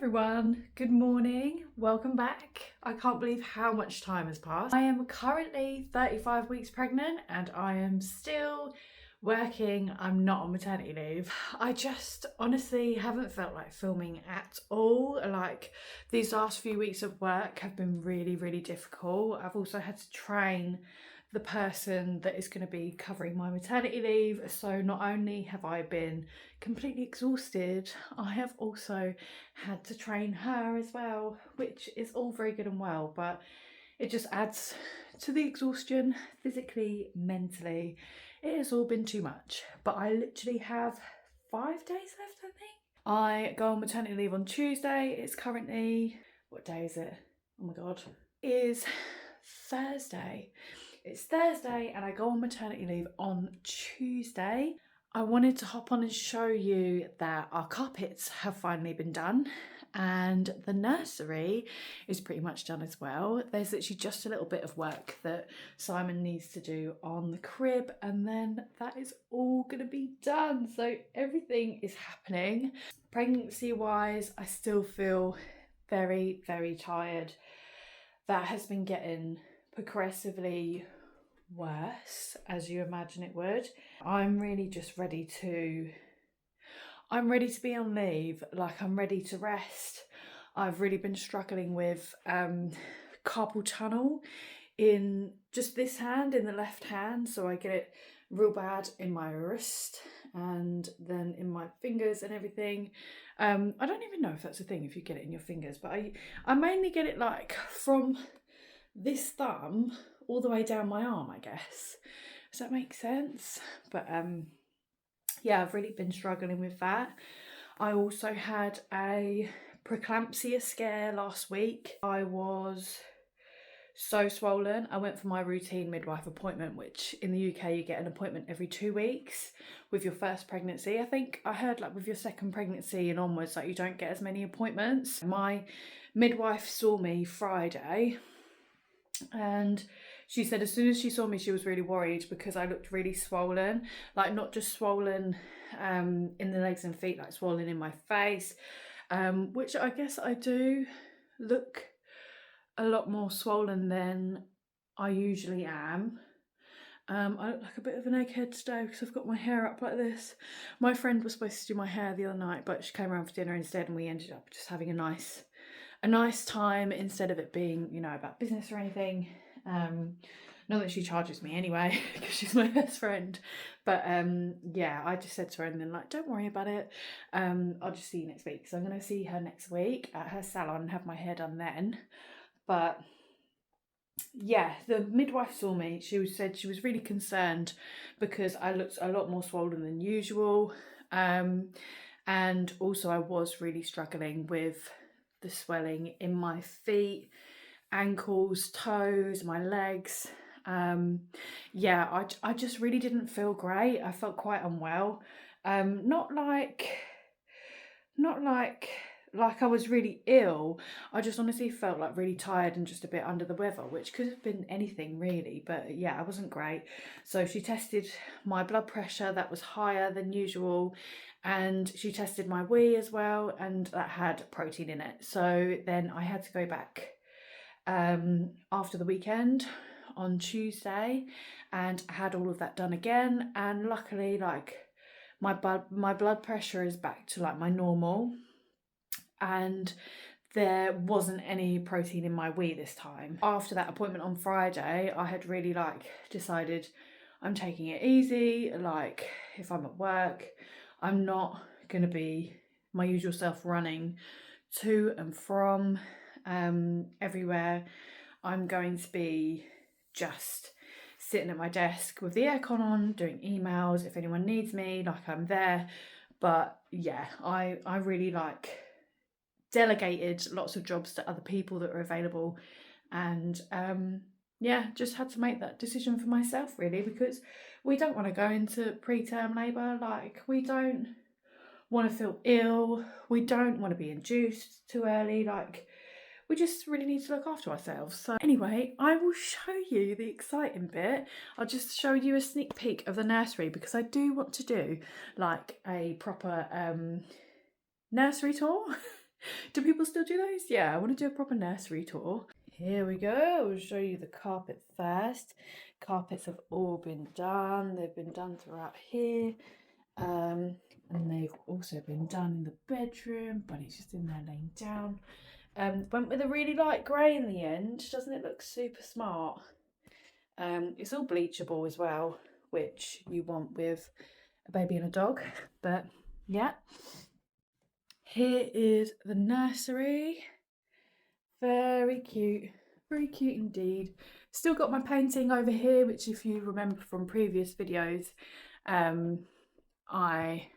everyone, good morning, welcome back. I can't believe how much time has passed. I am currently 35 weeks pregnant and I am still working. I'm not on maternity leave. I just honestly haven't felt like filming at all. Like these last few weeks of work have been really difficult. I've also had to train the person that is going to be covering my maternity leave, so not only have I been completely exhausted, I have also had to train her as well, which is all very good and well, but it just adds to the exhaustion physically, mentally. It has all been too much, but I literally have 5 days left, I think. I go on maternity leave on Tuesday. It's currently, what day is it? Oh my god, it is Thursday. It's Thursday and I go on maternity leave on Tuesday. I wanted to hop on and show you that our carpets have finally been done and the nursery is pretty much done as well. There's literally just a little bit of work that Simon needs to do on the crib and then that is all going to be done. So everything is happening. Pregnancy wise, I still feel very tired. That has been getting progressively worse, as you imagine it would. I'm really just ready to be on leave. Like, I'm ready to rest. I've really been struggling with carpal tunnel in just this hand, in the left hand, so I get it real bad in my wrist and then in my fingers and everything. I don't even know if that's a thing, if you get it in your fingers, but I mainly get it like from this thumb all the way down my arm, I guess. Does that make sense? But yeah, I've really been struggling with that. I also had a preclampsia scare last week. I was so swollen. I went for my routine midwife appointment, which in the UK you get an appointment every 2 weeks with your first pregnancy. I think I heard like with your second pregnancy and onwards, like you don't get as many appointments. My midwife saw me Friday and she said as soon as she saw me she was really worried because I looked really swollen, like not just swollen in the legs and feet, like swollen in my face, which I guess I do look a lot more swollen than I usually am. I look like a bit of an egghead today because I've got my hair up like this. My friend was supposed to do my hair the other night, but she came around for dinner instead and we ended up just having a nice time instead of it being, you know, about business or anything. Not that she charges me anyway because she's my best friend, but yeah, I just said to her and then like, don't worry about it, I'll just see you next week. So I'm going to see her next week at her salon and have my hair done then. But yeah, the midwife saw me. She said she was really concerned because I looked a lot more swollen than usual, and also I was really struggling with the swelling in my feet, ankles, toes, my legs. Yeah, I just really didn't feel great. I felt quite unwell. Not like I was really ill. I just honestly felt like really tired and just a bit under the weather, which could have been anything really, but yeah, I wasn't great. So she tested my blood pressure, that was higher than usual, and she tested my wee as well, and that had protein in it. So then I had to go back after the weekend on Tuesday and had all of that done again, and luckily like my blood pressure is back to like my normal, and there wasn't any protein in my wee this time. After that appointment on Friday, I had really like decided I'm taking it easy. Like if I'm at work, I'm not going to be my usual self running to and from everywhere. I'm going to be just sitting at my desk with the aircon on, doing emails. If anyone needs me, like I'm there. But yeah, I really like delegated lots of jobs to other people that are available, and yeah, just had to make that decision for myself really, because we don't want to go into preterm labour. Like we don't want to feel ill, we don't want to be induced too early, like we just really need to look after ourselves. So anyway, I will show you the exciting bit. I'll just show you a sneak peek of the nursery because I do want to do like a proper nursery tour. Do people still do those? Yeah, I want to do a proper nursery tour. Here we go. I'll show you the carpet first. Carpets have all been done. They've been done throughout here. And they've also been done in the bedroom, but it's just in there laying down. Went with a really light grey in the end. Doesn't it look super smart? It's all bleachable as well, which you want with a baby and a dog. But yeah, here is the nursery. Very cute indeed. Still got my painting over here, which if you remember from previous videos, I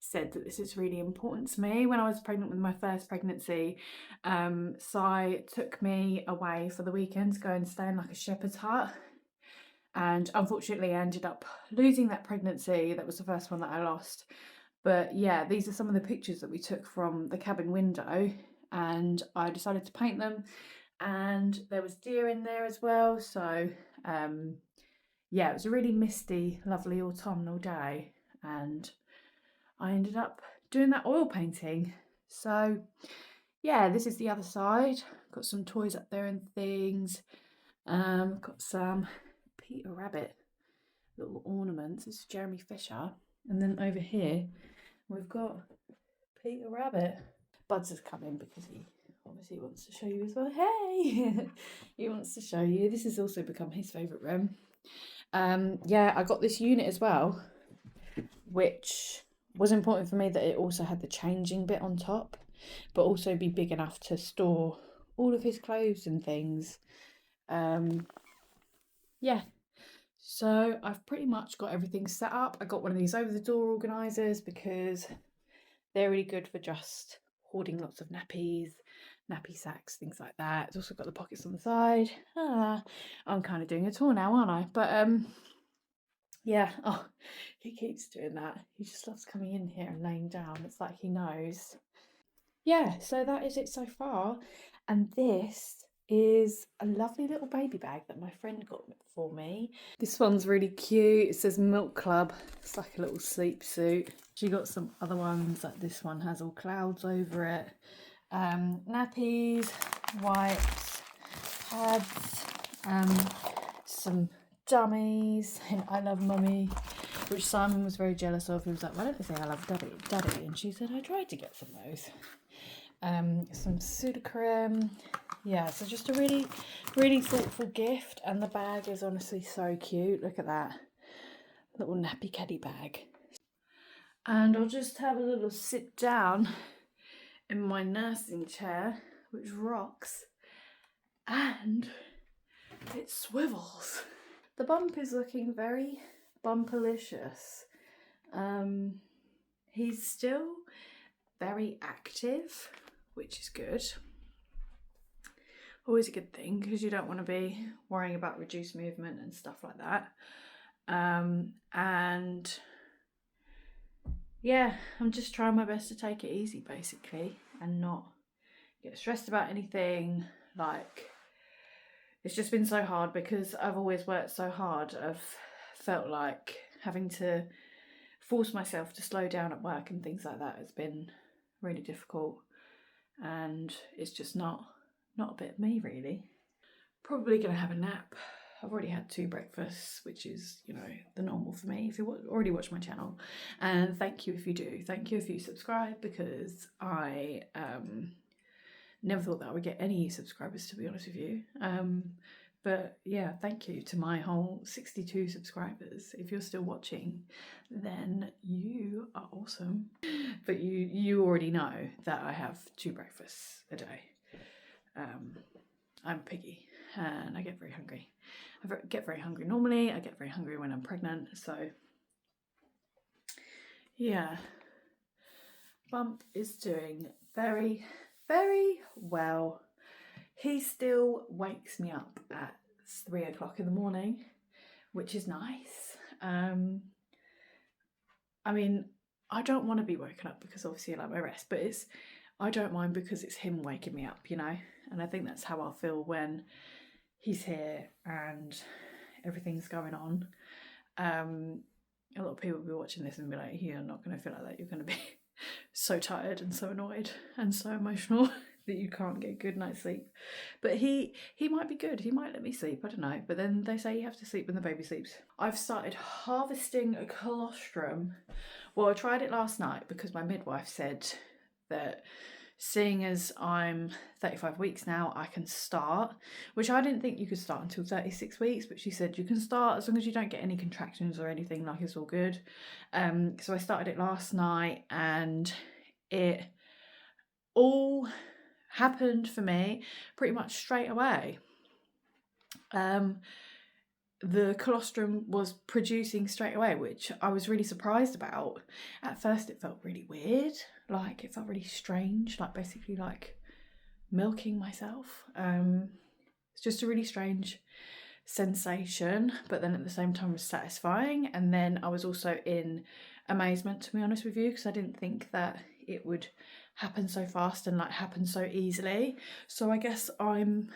said that this is really important to me. When I was pregnant with my first pregnancy, Si took me away for the weekend to go and stay in like a shepherd's hut, and unfortunately I ended up losing that pregnancy. That was the first one that I lost. But yeah, these are some of the pictures that we took from the cabin window, and I decided to paint them, and there was deer in there as well. So yeah, it was a really misty, lovely autumnal day, and I ended up doing that oil painting. So yeah, this is the other side. Got some toys up there and things. Got some Peter Rabbit little ornaments. This is Jeremy Fisher. And then over here we've got Peter Rabbit. Buds has come in because he obviously wants to show you as well. Hey! He wants to show you. This has also become his favourite room. Yeah, I got this unit as well, which was important for me, that it also had the changing bit on top, but also be big enough to store all of his clothes and things. Yeah, so I've pretty much got everything set up. I got one of these over the door organisers because they're really good for just hoarding lots of nappies, nappy sacks, things like that. It's also got the pockets on the side. I'm kind of doing a tour now, aren't I? But yeah, oh, he keeps doing that. He just loves coming in here and laying down. It's like he knows. Yeah, so that is it so far. And this is a lovely little baby bag that my friend got for me. This one's really cute. It says Milk Club. It's like a little sleep suit. She got some other ones, like this one has all clouds over it. Nappies, wipes, pads, some dummies, and I love mummy, which Simon was very jealous of. He was like, why don't they say I love daddy? And she said, I tried to get some of those. Some Sudocrem. Yeah, so just a really, really thoughtful gift, and the bag is honestly so cute. Look at that little nappy caddy bag. And I'll just have a little sit down in my nursing chair, which rocks, and it swivels. The bump is looking very bumpalicious. He's still very active, which is good. Always a good thing, because you don't want to be worrying about reduced movement and stuff like that. And yeah, I'm just trying my best to take it easy basically, and not get stressed about anything. Like, it's just been so hard because I've always worked so hard. I've felt like having to force myself to slow down at work and things like that has been really difficult, and it's just not a bit of me really. Probably gonna have a nap. I've already had 2 breakfasts, which is, you know, the normal for me if you already watch my channel. And thank you if you do. Thank you if you subscribe, because I never thought that I would get any subscribers, to be honest with you. But yeah, thank you to my whole 62 subscribers. If you're still watching, then you are awesome. But you already know that I have 2 breakfasts a day. I'm piggy and I get very hungry. I get very hungry normally. I get very hungry when I'm pregnant. So yeah, Bump is doing very, very well. He still wakes me up at 3 o'clock in the morning, which is nice. I mean, I don't want to be woken up because obviously I like my rest, but I don't mind because it's him waking me up, you know? And I think that's how I feel when he's here and everything's going on. A lot of people will be watching this and be like, you're not going to feel like that. You're going to be so tired and so annoyed and so emotional that you can't get a good night's sleep. But he might be good. He might let me sleep. I don't know. But then they say you have to sleep when the baby sleeps. I've started harvesting a colostrum. Well, I tried it last night because my midwife said that seeing as I'm 35 weeks now, I can start, which I didn't think you could start until 36 weeks, but she said you can start as long as you don't get any contractions or anything, like it's all good. So I started it last night and it all happened for me pretty much straight away. The colostrum was producing straight away, which I was really surprised about. At first it felt really weird, like it felt really strange, like basically like milking myself. It's just a really strange sensation, but then at the same time was satisfying. And then I was also in amazement, to be honest with you, because I didn't think that it would happen so fast and like happen so easily. So I guess I'm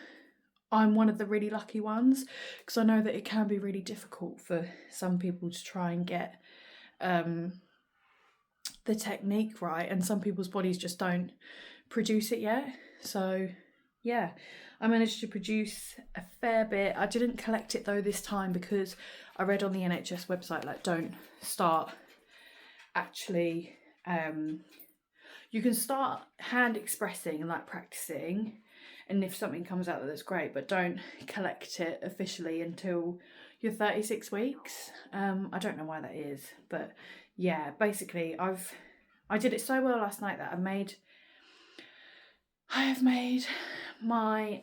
one of the really lucky ones, because I know that it can be really difficult for some people to try and get the technique right, and some people's bodies just don't produce it yet. So yeah, I managed to produce a fair bit. I didn't collect it though this time because I read on the NHS website like don't start actually you can start hand expressing and like practicing, and if something comes out that's great, but don't collect it officially until you're 36 weeks. I don't know why that is, but yeah, basically I did it so well last night that I have made my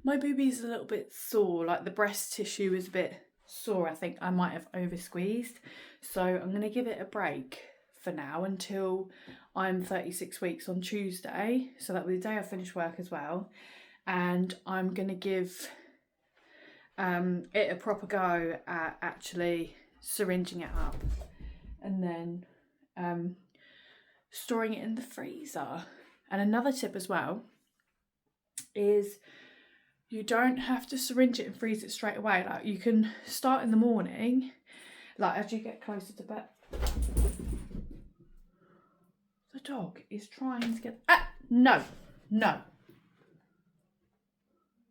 my boobies a little bit sore, like the breast tissue is a bit sore. I think I might have over squeezed, so I'm going to give it a break for now until I'm 36 weeks on Tuesday, so that'll be the day I finish work as well, and I'm going to give it a proper go at actually syringing it up and then storing it in the freezer. And another tip as well is you don't have to syringe it and freeze it straight away. Like you can start in the morning, like as you get closer to bed. The dog is trying to get no.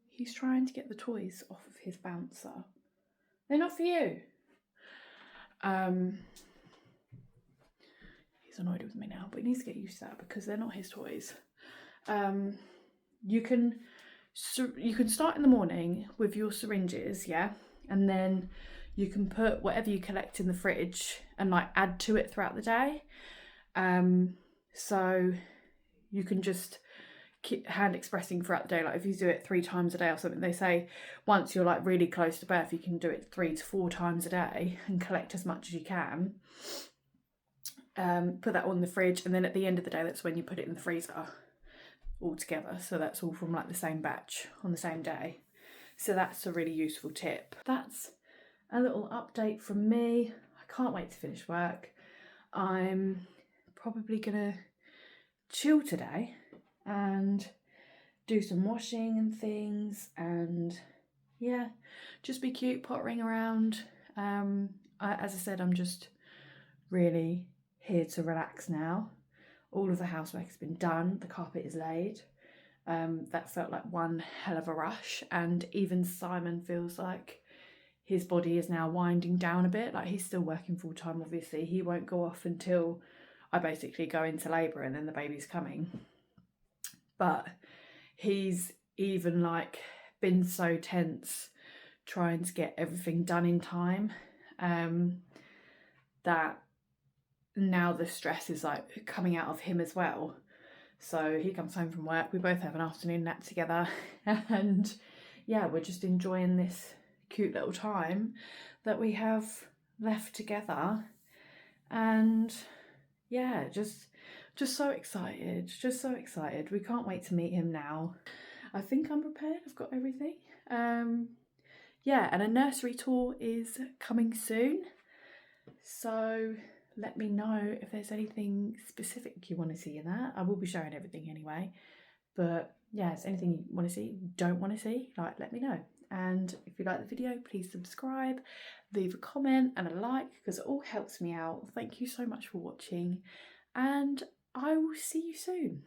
He's trying to get the toys off of his bouncer. They're not for you. He's annoyed with me now, but he needs to get used to that because they're not his toys. You can start in the morning with your syringes, yeah, and then you can put whatever you collect in the fridge and like add to it throughout the day. So you can just keep hand expressing throughout the day. Like if you do it 3 times a day or something, they say once you're like really close to birth, you can do it 3 to 4 times a day and collect as much as you can. Put that on the fridge, and then at the end of the day, that's when you put it in the freezer all together. So that's all from like the same batch on the same day. So that's a really useful tip. That's a little update from me. I can't wait to finish work. I'm probably gonna chill today and do some washing and things, and yeah, just be cute, pottering around. As I said, I'm just really here to relax now. All of the housework has been done, the carpet is laid. That felt like one hell of a rush, and even Simon feels like his body is now winding down a bit. Like he's still working full time, obviously. He won't go off until I basically go into labour and then the baby's coming. But he's even like been so tense trying to get everything done in time, that now the stress is like coming out of him as well. So he comes home from work, we both have an afternoon nap together, and yeah, we're just enjoying this cute little time that we have left together. And yeah, just so excited, we can't wait to meet him now. I think I'm prepared, I've got everything. Yeah, and a nursery tour is coming soon, so let me know if there's anything specific you want to see in that. I will be showing everything anyway, but yeah, is anything you want to see, don't want to see, like let me know. and if you like the video, please subscribe, leave a comment and a like because it all helps me out. Thank you so much for watching, and I will see you soon.